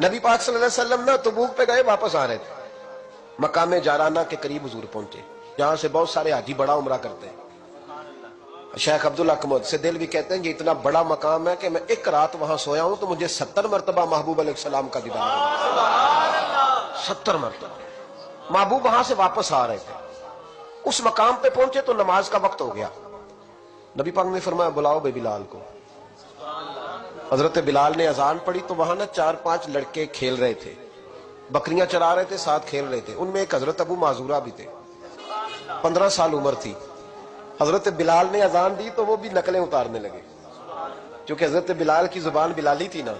نبی پاک صلی اللہ علیہ وسلم نا تبوک پہ گئے، واپس آ رہے تھے، مقام جارانہ کے قریب حضور پہنچے، جہاں سے بہت سارے حاجی بڑا عمرہ کرتے ہیں۔ شیخ عبدالحق سے دل بھی کہتے ہیں یہ اتنا بڑا مقام ہے کہ میں ایک رات وہاں سویا ہوں تو مجھے 70 مرتبہ محبوب علیہ السلام کا دیدار ہوا، 70 مرتبہ۔ محبوب وہاں سے واپس آ رہے تھے، اس مقام پہ پہنچے تو نماز کا وقت ہو گیا۔ نبی پاک نے فرمایا بلاؤ بے بلال کو۔ حضرت بلال نے اذان پڑھی تو وہاں نا 4-5 لڑکے کھیل رہے تھے، بکریاں چرا رہے تھے، ساتھ کھیل رہے تھے۔ ان میں ایک حضرت ابو معذورہ بھی تھے، 15 سال عمر تھی۔ حضرت بلال نے اذان دی تو وہ بھی نقلیں اتارنے لگے، چونکہ حضرت بلال کی زبان بلالی تھی نا،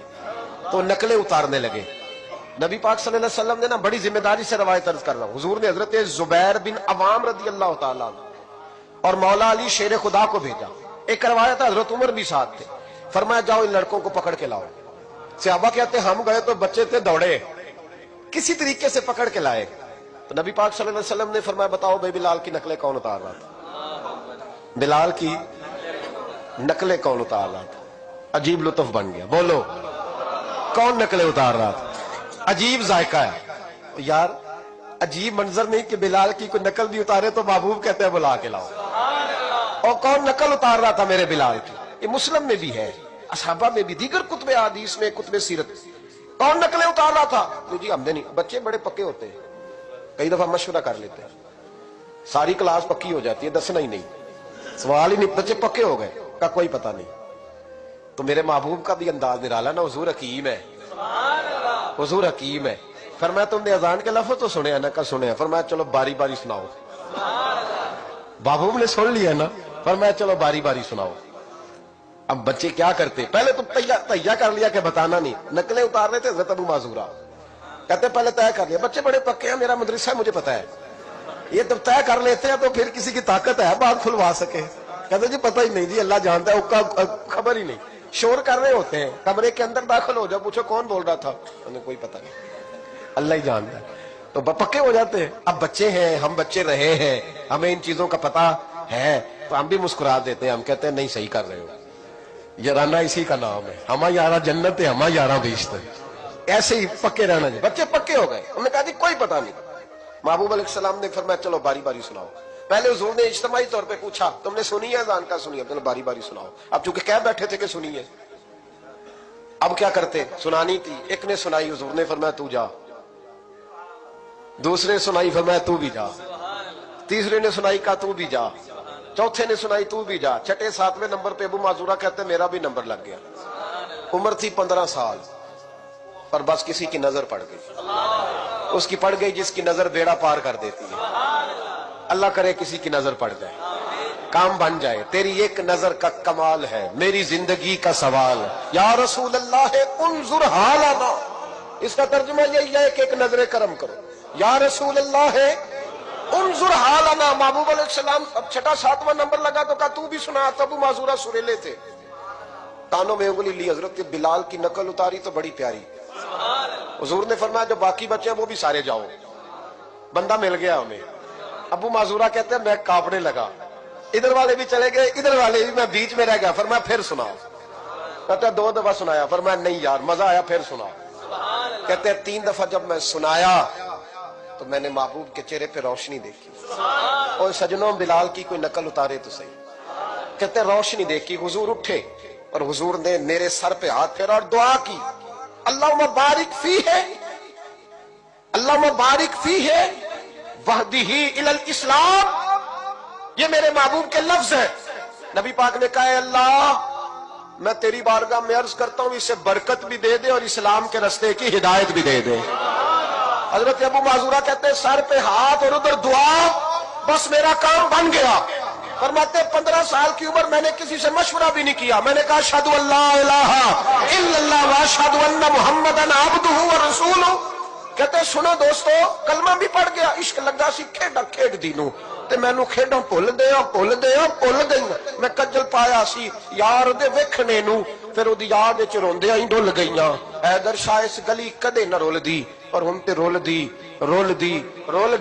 تو نقلیں اتارنے لگے۔ نبی پاک صلی اللہ علیہ وسلم نے نا بڑی ذمہ داری سے روایت عرض کر رہا ہوں، حضور نے حضرت زبیر بن عوام رضی اللہ تعالیٰ اور مولا علی شیر خدا کو بھیجا۔ ایک روایت ہے حضرت عمر بھی ساتھ تھے، فرمایا جاؤ ان لڑکوں کو پکڑ کے لاؤ۔ صحابہ کہتے ہم گئے تو بچے تھے، دوڑے، کسی طریقے سے پکڑ کے لائے۔ تو نبی پاک صلی اللہ علیہ وسلم نے فرمایا بتاؤ بھائی بلال کی نقلیں کون اتار رہا تھا؟ بلال کی نقلیں کون اتار رہا تھا؟ عجیب لطف بن گیا، بولو کون نقلیں اتار رہا تھا؟ عجیب ذائقہ ہے یار، عجیب منظر نہیں کہ بلال کی کوئی نقل بھی اتارے تو محبوب کہتے ہیں بلا کے لاؤ۔ اور کون نقل اتار رہا تھا میرے بلال کی؟ یہ مسلم میں بھی ہے، اصحابہ میں بھی، دیگر کتب حدیث میں، کتب سیرت۔ کون نقلیں اتار رہا تھا؟ جی ہم نے نہیں، بچے بڑے پکے ہوتے ہیں، کئی دفعہ مشورہ کر لیتے ہیں، ساری کلاس پکی ہو جاتی ہے، دسنا ہی نہیں، سوال ہی نہیں، بچے پکے ہو گئے کا کوئی پتہ نہیں۔ تو میرے محبوب کا بھی انداز نرالا نا، حضور حکیم ہے، حضور حکیم ہے۔ فرمایا تم نے اذان کے لفظ تو سنے ہیں نا؟ کا سنے ہیں۔ فرمایا چلو باری باری سناؤ۔ محبوب نے سن لیا نا، فرمایا چلو باری باری سناؤ۔ اب بچے کیا کرتے، پہلے تو تیار کر لیا کہ بتانا نہیں، نقلیں اتار رہے تھے حضرت ابو معذورہ، کہتے پہلے طے کر لیا، بچے بڑے پکے ہیں، میرا مدرسہ ہے مجھے پتا ہے، یہ جب طے کر لیتے ہیں تو پھر کسی کی طاقت ہے بات کھلوا سکے؟ کہتے جی پتہ ہی نہیں جی، اللہ جانتا ہے، خبر ہی نہیں، شور کر رہے ہوتے ہیں، کمرے کے اندر داخل ہو جاؤ، پوچھو کون بول رہا تھا، انہیں کوئی پتہ نہیں، اللہ ہی جانتا ہے، تو پکے ہو جاتے ہیں۔ اب بچے ہیں، ہم بچے رہے ہیں، ہمیں ان چیزوں کا پتہ ہے، تو ہم بھی مسکرا دیتے ہیں، ہم کہتے ہیں نہیں صحیح کر رہے ہو، یارانہ اسی کا نام ہے، ہما یارہ جنت ہے، ہما یارہ بیشت ہے، ایسے ہی پکے رہنا جی۔ بچے پکے ہو گئے، انہوں نے کہا جی کوئی پتہ نہیں۔ محبوب علیہ السلام نے فرمایا چلو باری باری سناؤ۔ پہلے حضور نے اجتماعی طور پہ پوچھا تم نے سنی ہے اذان کا؟ سنی ہے، چلو باری باری سناؤ۔ اب چونکہ کہہ بیٹھے تھے کہ سنی ہے، اب کیا کرتے، سنانی تھی۔ ایک نے سنائی، حضور نے فرمایا تو جا، دوسرے سنائی، فرمایا تو بھی جا، تیسرے نے سنائی، کہا تو بھی جا، چوتھے نے سنائی، تو بھی جا، چھٹے 7ویں نمبر پہ ابو معذورہ کہتے ہیں میرا بھی نمبر لگ گیا۔ عمر تھی 15 سال، پر بس کسی کی نظر پڑ گئی، اس کی پڑ گئی جس کی نظر بیڑا پار کر دیتی ہے۔ اللہ کرے کسی کی نظر پڑ جائے، کام بن جائے۔ تیری ایک نظر کا کمال ہے، میری زندگی کا سوال ہے، یا رسول اللہ انظر حالنا، اس کا ترجمہ یہی ہے کہ ایک نظر کرم کرو، یا رسول اللہ انظر حالنا۔ محبوب علیہ السلام اب چھٹا 7واں نمبر لگا تو کہا تو بھی سنا۔ ابو معذورہ سریلے تھے، کانوں میں انگلی لی، حضرت بلال کی نقل اتاری تو بڑی پیاری۔ حضور نے فرمایا جو باقی بچے ہیں وہ بھی سارے جاؤ، بندہ مل گیا ہمیں۔ ابو معذورہ کہتے ہیں میں کانپنے لگا، ادھر والے بھی چلے گئے، ادھر والے بھی، میں بیچ میں رہ گیا۔ فرمایا پھر سناؤ، کہتے 2 دفعہ سنایا، فرمایا نہیں یار مزہ آیا، پھر سناؤ۔ کہتے 3 دفعہ جب میں سنایا تو میں نے محبوب کے چہرے پہ روشنی دیکھی۔ اور سجنوں بلال کی کوئی نقل اتارے تو صحیح، کہتے روشنی دیکھی، حضور اٹھے اور حضور نے میرے سر پہ ہاتھ پھیرا اور دعا کی، اللہم بارک فی ہے، اللہم بارک فی ہے وہدہ الی الاسلام۔ یہ میرے محبوب کے لفظ ہیں۔ نبی پاک نے کہا ہے اللہ میں تیری بارگاہ میں عرض کرتا ہوں اسے برکت بھی دے دے اور اسلام کے رستے کی ہدایت بھی دے دے۔ حضرت ابو معذورہ کہتے ہیں سر پہ ہاتھ اور ادھر دعا، بس میرا کام بن گیا۔ فرماتے 15 سال کی عمر میں نے کسی سے مشورہ بھی نہیں کیا، میں نے کہا اشہد ان لا الہ الا اللہ واشہد ان محمدا عبدہ ورسولہ۔ کہتے سنو دوستو کلمہ بھی پڑھ گیا، عشق لگا سی کھیڈا کھیڈ دینوں تے مینوں کھیڈاں بھول گئی، میں کجل پایا سی یار دے ویکھنے نوں، پھر اودی یاد وچ روندیاں ہی ڈل گئیاں۔ حیدر شاہ اس گلی کدے نہ رول دی، اور ہن تے رول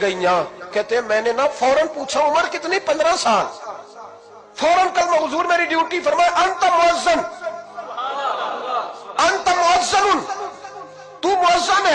گئیاں۔ کہتے میں نے نا فوراً پوچھا عمر کتنی؟ 15 سال۔ فوراً کلمہ، حضور میری ڈیوٹی، فرمایا انت مؤذن، انت مؤذن، تو